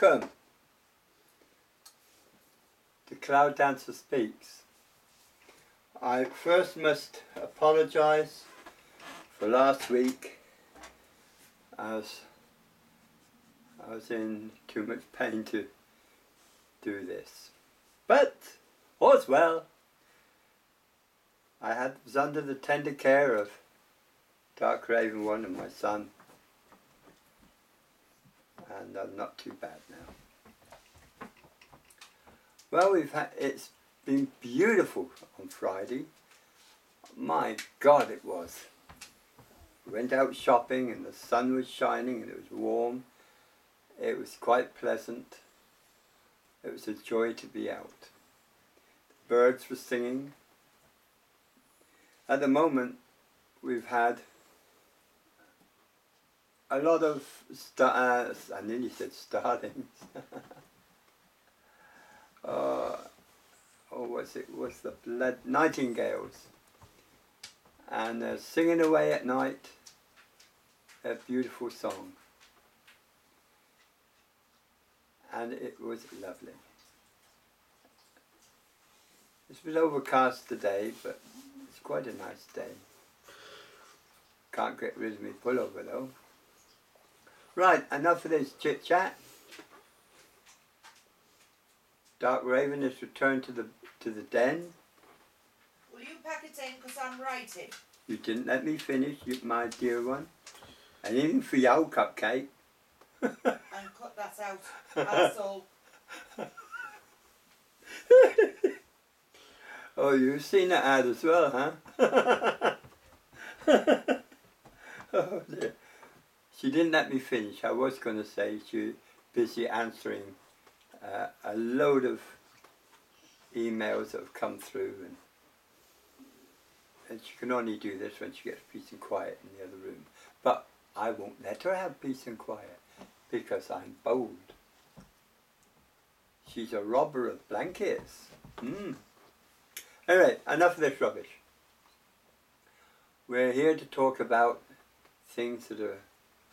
Welcome to Cloud Dancer Speaks. I first must apologise for last week as I was in too much pain to do this. But all's well. I was under the tender care of Dark Raven One and my son, and I'm not too bad now. Well, it's been beautiful on Friday. My God, it was. We went out shopping and the sun was shining and it was warm. It was quite pleasant. It was a joy to be out. The birds were singing. At the moment, we've had a lot of I nearly said starlings. What's the blood? Nightingales. And they're singing away at night a beautiful song. And it was lovely. It's been overcast today, but it's quite a nice day. Can't get rid of me pullover though. Right, enough of this chit chat. Dark Raven has returned to the den. Will you pack it in because I'm writing? You didn't let me finish, my dear one. Anything for you, Cupcake. And cut that out. That's all. Oh, you've seen that ad as well, huh? Oh dear. She didn't let me finish. I was going to say she was busy answering a load of emails that have come through, and she can only do this when she gets peace and quiet in the other room. But I won't let her have peace and quiet because I'm bold. She's a robber of blankets. Anyway, enough of this rubbish. We're here to talk about things that are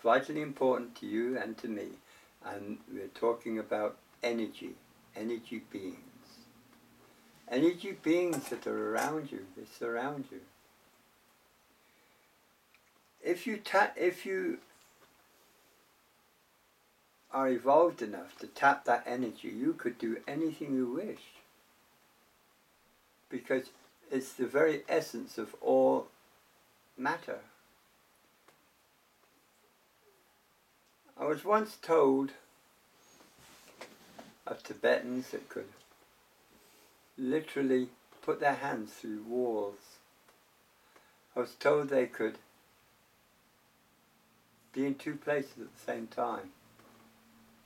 vitally important to you and to me. And we're talking about energy beings. Energy beings that are around you, they surround you. If you are evolved enough to tap that energy, you could do anything you wish. Because it's the very essence of all matter. I was once told of Tibetans that could literally put their hands through walls. I was told they could be in two places at the same time.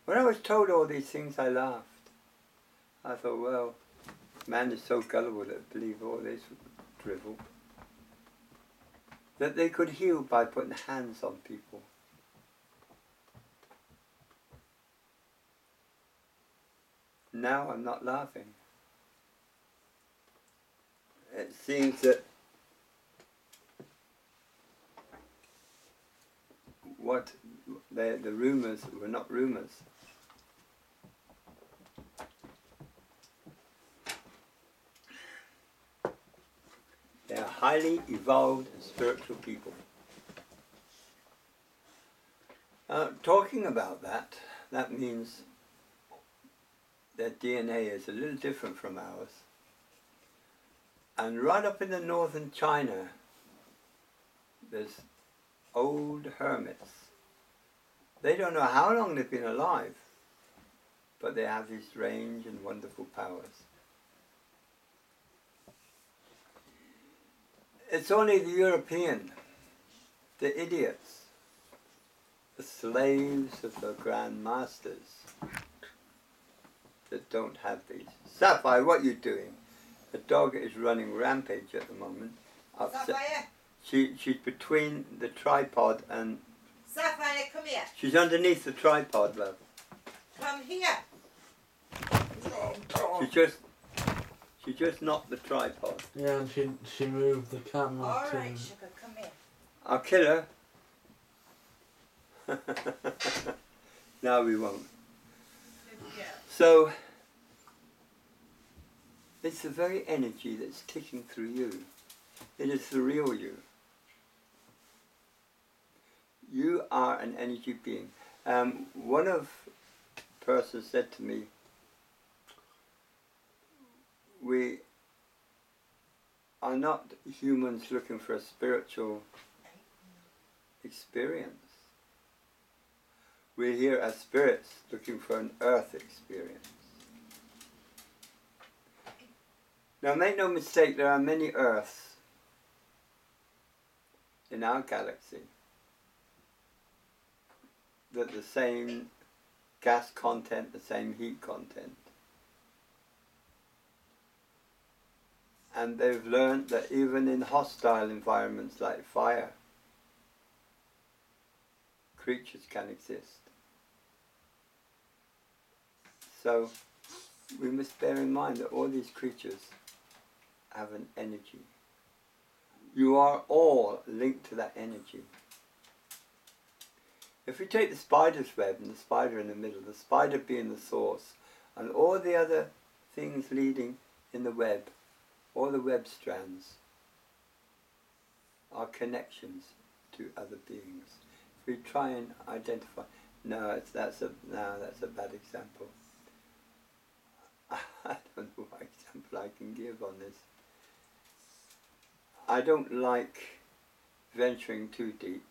When I was told all these things, I laughed. I thought, well, man is so gullible that believe all this drivel. That they could heal by putting hands on people. Now I'm not laughing. It seems that the rumours were not rumours. They are highly evolved and spiritual people. Talking about that means their DNA is a little different from ours. And right up in the northern China, there's old hermits. They don't know how long they've been alive, but they have these strange and wonderful powers. It's only the European, the idiots, the slaves of the Grand Masters that don't have these. Sapphire, what are you doing? The dog is running rampage at the moment. Sapphire? She's between the tripod and... Sapphire, come here. She's underneath the tripod, love. Come here. She just knocked the tripod. Yeah, and she moved the camera. Alright, sugar, come here. I'll kill her. No, we won't. So, it's the very energy that's ticking through you. It is the real you. You are an energy being. One of the persons said to me, we are not humans looking for a spiritual experience. We're here as spirits looking for an earth experience. Now make no mistake, there are many earths in our galaxy that the same gas content, the same heat content. And they've learned that even in hostile environments like fire, creatures can exist. So we must bear in mind that all these creatures have an energy. You are all linked to that energy. If we take the spider's web and the spider in the middle, the spider being the source, and all the other things leading in the web, all the web strands are connections to other beings. If we try and identify, that's a bad example. I don't know what example I can give on this. I don't like venturing too deep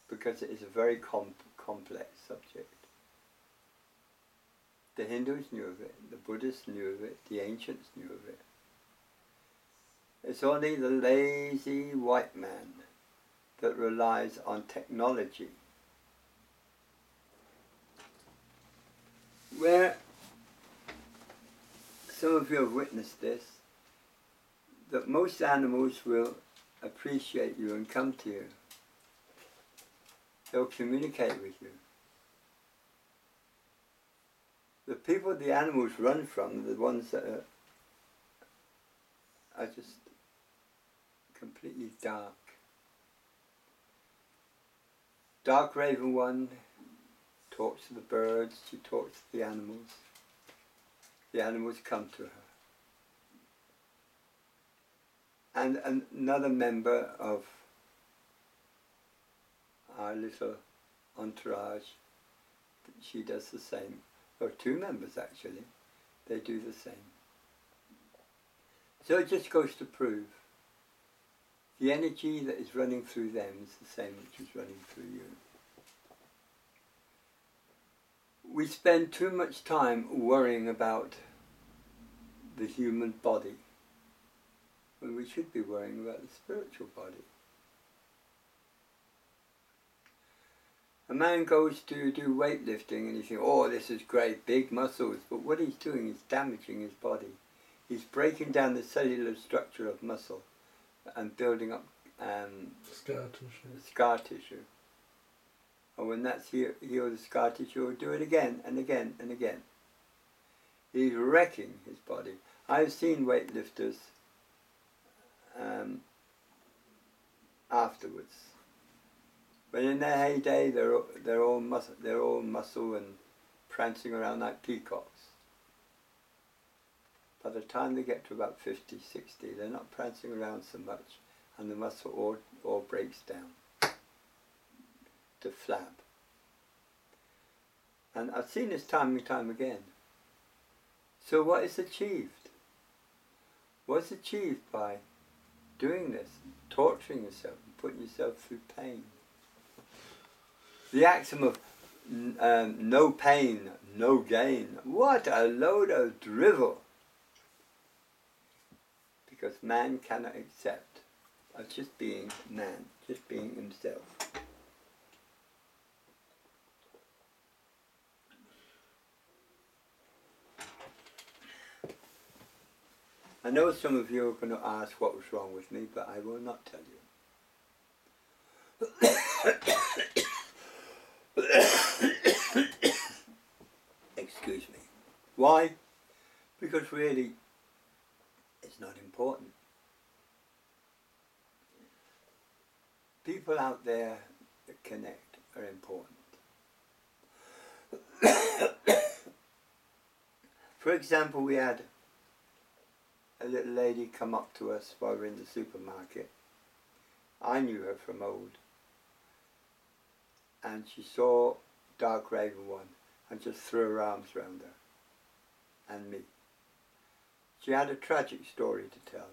because it is a very complex subject. The Hindus knew of it, the Buddhists knew of it, the ancients knew of it. It's only the lazy white man that relies on technology. Where some of you have witnessed this, that most animals will appreciate you and come to you. They'll communicate with you. The people the animals run from are the ones that are just completely dark. Dark Raven One talks to the birds, she talks to the animals. The animals come to her. And another member of our little entourage, she does the same. Or two members actually, they do the same. So it just goes to prove the energy that is running through them is the same which is running through you. We spend too much time worrying about the human body when we should be worrying about the spiritual body. A man goes to do weightlifting and he thinks, oh, this is great, big muscles, but what he's doing is damaging his body. He's breaking down the cellular structure of muscle and building up scar tissue. And when that's healed, the scar tissue will do it again and again and again. He's wrecking his body. I've seen weightlifters afterwards. When in their heyday, they're all muscle and prancing around like peacocks. By the time they get to about 50, 60, they're not prancing around so much, and the muscle all breaks down to flab. And I've seen this time and time again. So what is achieved? What's achieved by doing this, torturing yourself, and putting yourself through pain? The axiom of no pain, no gain. What a load of drivel! Because man cannot accept of just being man, just being himself. I know some of you are going to ask what was wrong with me, but I will not tell you. Excuse me. Why? Because really, it's not important. People out there that connect are important. For example, we had a little lady come up to us while we were in the supermarket. I knew her from old. And she saw Dark Raven 1 and just threw her arms around her and me. She had a tragic story to tell.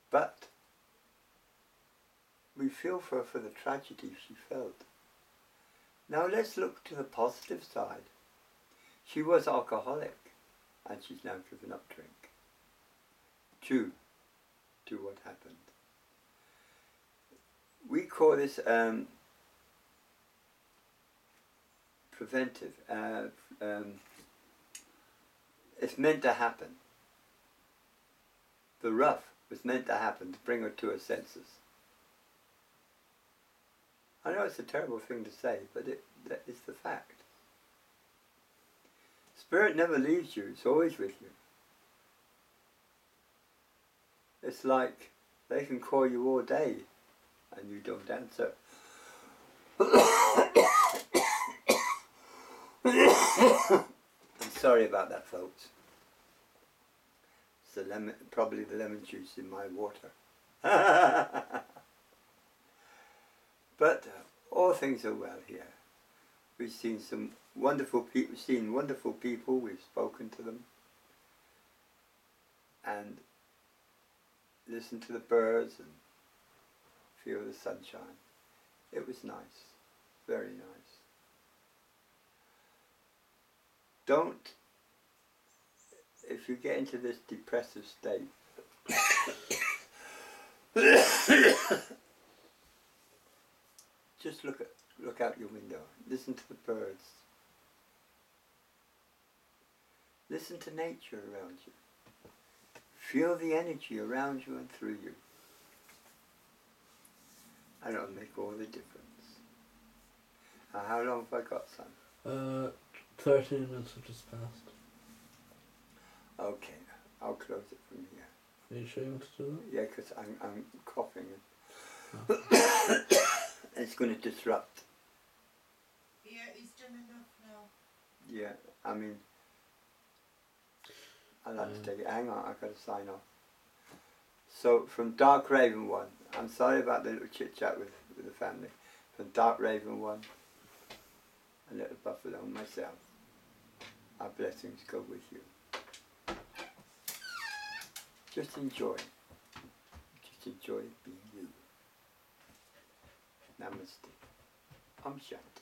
But we feel for her for the tragedy she felt. Now let's look to the positive side. She was alcoholic and she's now given up drink due to what happened. We call this preventive. It's meant to happen. The rough was meant to happen to bring her to her senses. I know it's a terrible thing to say, but that is the fact. Spirit never leaves you, it's always with you. It's like they can call you all day and you don't answer. I'm sorry about that, folks. It's the lemon, probably the lemon juice in my water. But all things are well here. We've seen some wonderful people. We've spoken to them, and listened to the birds and feel the sunshine. It was nice, very nice. Don't, if you get into this depressive state, just look out your window. Listen to the birds. Listen to nature around you. Feel the energy around you and through you. And it'll make all the difference. Now, how long have I got, son? 13 minutes have just passed. Okay, I'll close it from here. Are you sure you want to do Yeah, because I'm coughing. that? Oh. It's going to disrupt. Yeah, he's done enough now. Yeah, I mean, I'll have to take it. Hang on, I've got to sign off. So, from Dark Raven 1, I'm sorry about the little chit chat with the family. From Dark Raven 1, a little buffalo and myself. Our blessings go with you. Just enjoy. Just enjoy being you. Namaste. Om Shanti.